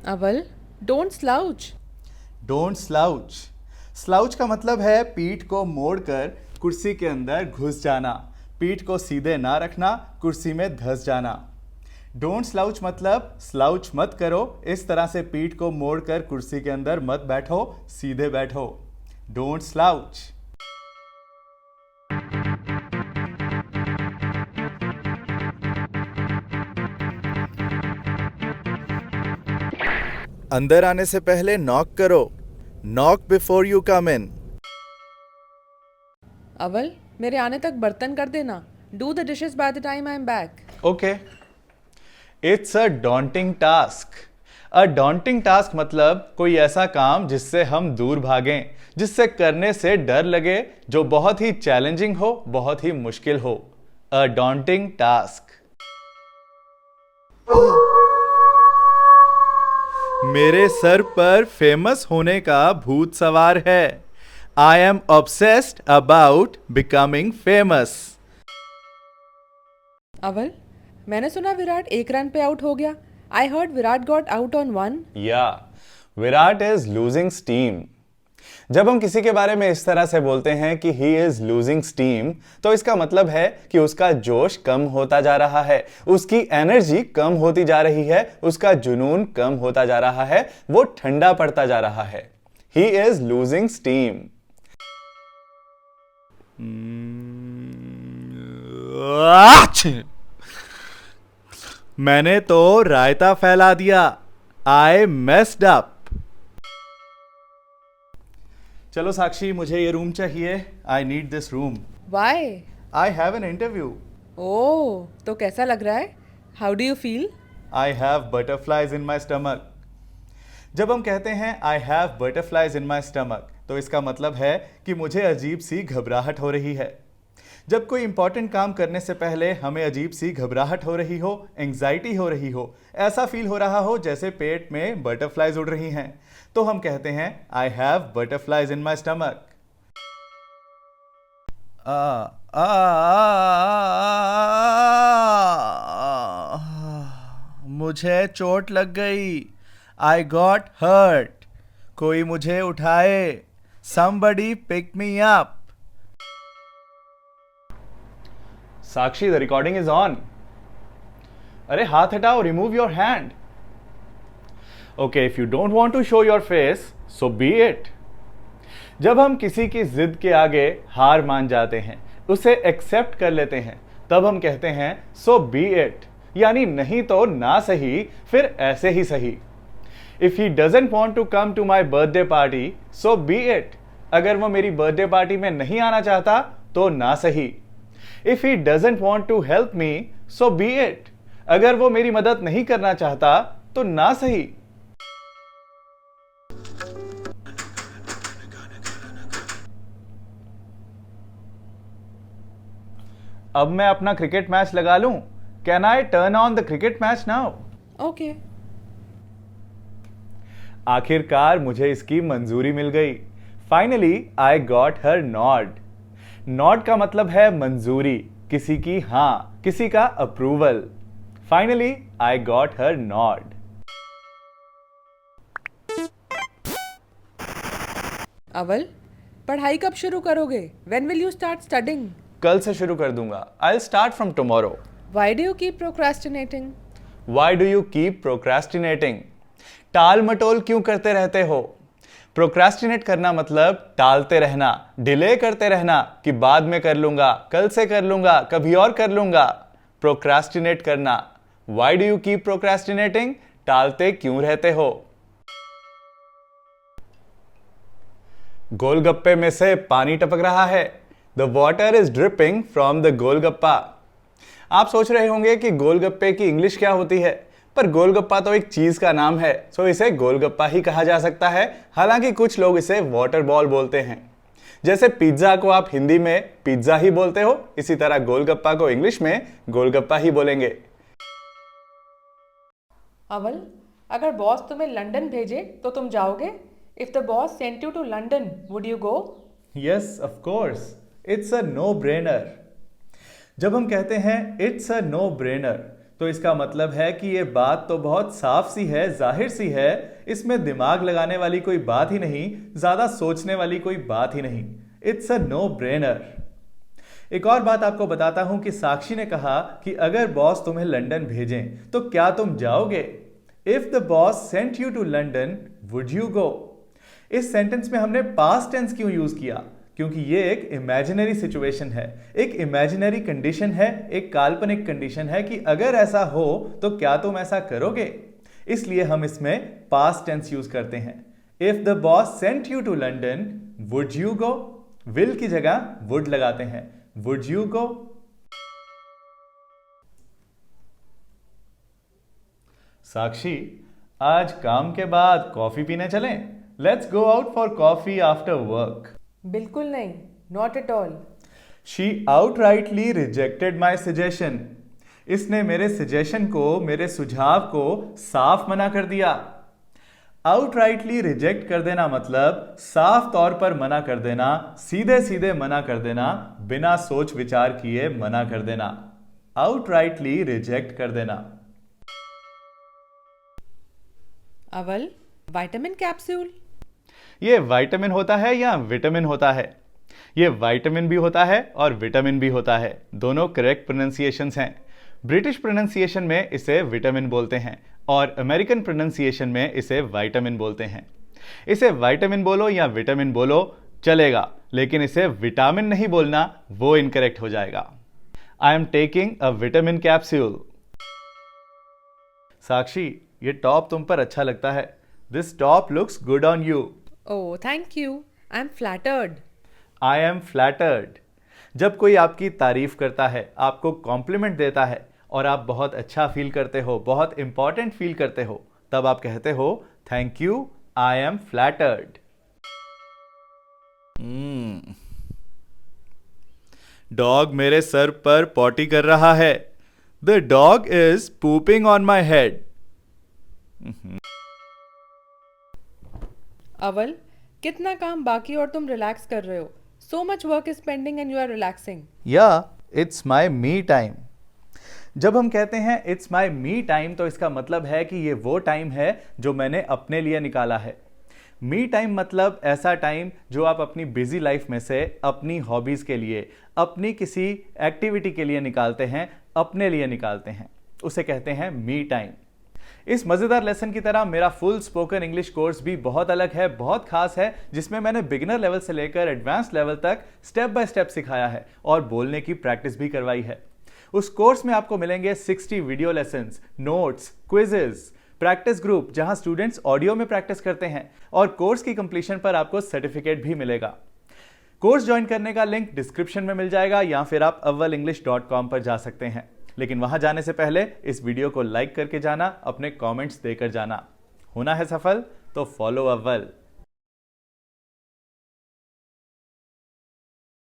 Aval, don't slouch. Don't slouch. Slouch का मतलब है पीठ को मोड़कर कुर्सी के अंदर घुस जाना, पीठ को सीधे ना रखना, कुर्सी में धंस जाना। डोंट स्लाउच मतलब स्लाउच मत करो, इस तरह से पीठ को मोड़कर कुर्सी के अंदर मत बैठो, सीधे बैठो। Don't slouch. अंदर आने से पहले नॉक करो। नॉक बिफोर यू कम इन। अवल, मेरे आने तक बर्तन कर देना। Do the dishes by the time I am back. Okay. It's a daunting task. A daunting task मतलब कोई ऐसा काम जिससे हम दूर भागें, जिससे करने से डर लगे, जो बहुत ही चैलेंजिंग हो, बहुत ही मुश्किल हो। A daunting task. मेरे सर पर फेमस होने का भूत सवार है। I am obsessed about becoming famous. अवल, मैंने सुना विराट एक रन पे आउट हो गया। I heard Virat got out on one. Yeah Virat is losing steam. जब हम किसी के बारे में इस तरह से बोलते हैं कि ही इज लूजिंग स्टीम, तो इसका मतलब है कि उसका जोश कम होता जा रहा है, उसकी एनर्जी कम होती जा रही है, उसका जुनून कम होता जा रहा है, वो ठंडा पड़ता जा रहा है। He is losing steam. मैंने तो रायता फैला दिया। I messed up. चलो साक्षी, मुझे ये रूम चाहिए। I need this room. Why? I have an interview. Oh, तो कैसा लग रहा है? How do you feel? I have butterflies in my stomach. जब हम कहते हैं I have butterflies in my stomach, तो इसका मतलब है कि मुझे अजीब सी घबराहट हो रही है। जब कोई इंपॉर्टेंट काम करने से पहले हमें अजीब सी घबराहट हो रही हो, एंग्जाइटी हो रही हो, ऐसा फील हो रहा हो जैसे पेट में बटरफ्लाइज उड़ रही हैं, तो हम कहते हैं I have butterflies in my stomach. मुझे चोट लग गई। I got hurt. कोई मुझे उठाए। Somebody pick me up. Sakshi, the recording is on. अरे हाथ हटाओ, remove your hand. Okay, if you don't want to show your face, so be it. जब हम किसी की जिद के आगे हार मान जाते हैं, उसे एक्सेप्ट कर लेते हैं, तब हम कहते हैं सो बी इट, यानी नहीं तो ना सही, फिर ऐसे ही सही। If he doesn't want to come to my birthday party, so be it. अगर वो मेरी बर्थडे पार्टी में नहीं आना चाहता, तो ना सही। If he doesn't want to help me, so be it. अगर वो मेरी मदद नहीं करना चाहता, तो ना सही। अब मैं अपना क्रिकेट मैच लगा लूं? Can I turn on the cricket match now? Okay. आखिरकार मुझे इसकी मंजूरी मिल गई। Finally I got her nod. Nod का मतलब है मंजूरी, किसी की हां, किसी का approval. Finally I got her nod. अवल, पढ़ाई कब शुरू करोगे? When will you start studying? कल से शुरू कर दूंगा। I start from tomorrow. Why do you keep procrastinating? Why do you keep procrastinating? टाल मटोल क्यों करते रहते हो? प्रोक्रेस्टिनेट करना मतलब टालते रहना, डिले करते रहना कि बाद में कर लूंगा, कल से कर लूंगा, कभी और कर लूंगा। प्रोक्रेस्टिनेट करना। Y do you keep procrastinating? टालते क्यों रहते हो? गोलगप्पे में से पानी टपक रहा है। The water is dripping from the golgappa. आप सोच रहे होंगे कि गोलगप्पे की इंग्लिश क्या होती है, पर गोलगप्पा तो एक चीज का नाम है, सो इसे गोलगप्पा ही कहा जा सकता है। हालांकि कुछ लोग इसे वाटर बॉल बोलते हैं। जैसे पिज्जा को आप हिंदी में पिज्जा ही बोलते हो, इसी तरह गोलगप्पा को इंग्लिश में गोलगप्पा ही बोलेंगे। अवल, अगर बॉस तुम्हें लंदन भेजे तो तुम जाओगे? If the boss sent you to London, would you go? Yes, of course. It's a no brainer. जब हम कहते हैं इट्स अ नो ब्रेनर, तो इसका मतलब है कि ये बात तो बहुत साफ सी है, जाहिर सी है, इसमें दिमाग लगाने वाली कोई बात ही नहीं, ज्यादा सोचने वाली कोई बात ही नहीं। It's a no brainer. एक और बात आपको बताता हूं कि साक्षी ने कहा कि अगर बॉस तुम्हें लंदन भेजें तो क्या तुम जाओगे? If the boss sent you to London would you go? इस सेंटेंस में हमने पास्ट टेंस क्यों यूज किया? क्योंकि ये एक इमेजिनरी सिचुएशन है, एक इमेजिनरी कंडीशन है, एक काल्पनिक कंडीशन है कि अगर ऐसा हो तो क्या तुम ऐसा करोगे। इसलिए हम इसमें पास्ट टेंस यूज करते हैं। If the boss sent you to London would you go? Will की जगह वुड लगाते हैं। वुड यू गो? साक्षी, आज काम के बाद कॉफी पीने चलें? Let's go out for coffee after work. बिल्कुल नहीं, not at all. She outrightly rejected my suggestion. इसने मेरे सजेशन को, मेरे सुझाव को साफ मना कर दिया। आउटराइटली रिजेक्ट कर देना मतलब साफ तौर पर मना कर देना, सीधे सीधे मना कर देना, बिना सोच विचार किए मना कर देना। आउटराइटली रिजेक्ट कर देना। अवल, विटामिन कैप्सूल? ये विटामिन होता है या विटामिन होता है? ये विटामिन भी होता है और विटामिन भी होता है, दोनों करेक्ट प्रोनाउंसिएशंस हैं। ब्रिटिश प्रोनाउंसिएशन में इसे विटामिन बोलते हैं और अमेरिकन प्रोनाउंसिएशन में इसे विटामिन बोलते हैं। इसे विटामिन बोलो या विटामिन बोलो चलेगा, लेकिन इसे विटामिन नहीं बोलना, वो इनकरेक्ट हो जाएगा। I am taking a vitamin capsule. Sakshi, ये टॉप तुम पर अच्छा लगता है। This top looks good on you. Oh thank you, I am flattered. I am flattered. जब कोई आपकी तारीफ करता है, आपको कॉम्प्लीमेंट देता है और आप बहुत अच्छा फील करते हो, बहुत इंपॉर्टेंट फील करते हो, तब आप कहते हो thank you, I am flattered. Dog मेरे सर पर पॉटी कर रहा है। The dog is pooping on my head. अवल, कितना काम बाकी और तुम रिलैक्स कर रहे हो। So much work is pending and you are relaxing. Yeah, it's my me time. जब हम कहते हैं इट्स माई मी टाइम तो इसका मतलब है कि ये वो टाइम है जो मैंने अपने लिए निकाला है। मी टाइम मतलब ऐसा टाइम जो आप अपनी बिजी लाइफ में से अपनी हॉबीज के लिए, अपनी किसी एक्टिविटी के लिए निकालते हैं, अपने लिए निकालते हैं, उसे कहते हैं मी टाइम। इस मजेदार लेसन की तरह मेरा फुल स्पोकन इंग्लिश कोर्स भी बहुत अलग है, बहुत खास है, जिसमें मैंने बिगिनर लेवल से लेकर एडवांस लेवल तक स्टेप बाय स्टेप सिखाया है और बोलने की प्रैक्टिस भी करवाई है। उस कोर्स में आपको मिलेंगे 60 video lessons, notes, quizzes, practice group जहां स्टूडेंट्स ऑडियो में प्रैक्टिस करते हैं और कोर्स की कंप्लीशन पर आपको सर्टिफिकेट भी मिलेगा। कोर्स ज्वाइन करने का लिंक डिस्क्रिप्शन में मिल जाएगा या फिर आप avvalenglish.com पर जा सकते हैं। लेकिन वहां जाने से पहले इस वीडियो को लाइक करके जाना, अपने कमेंट्स देकर जाना। होना है सफल तो फॉलो अव्वल।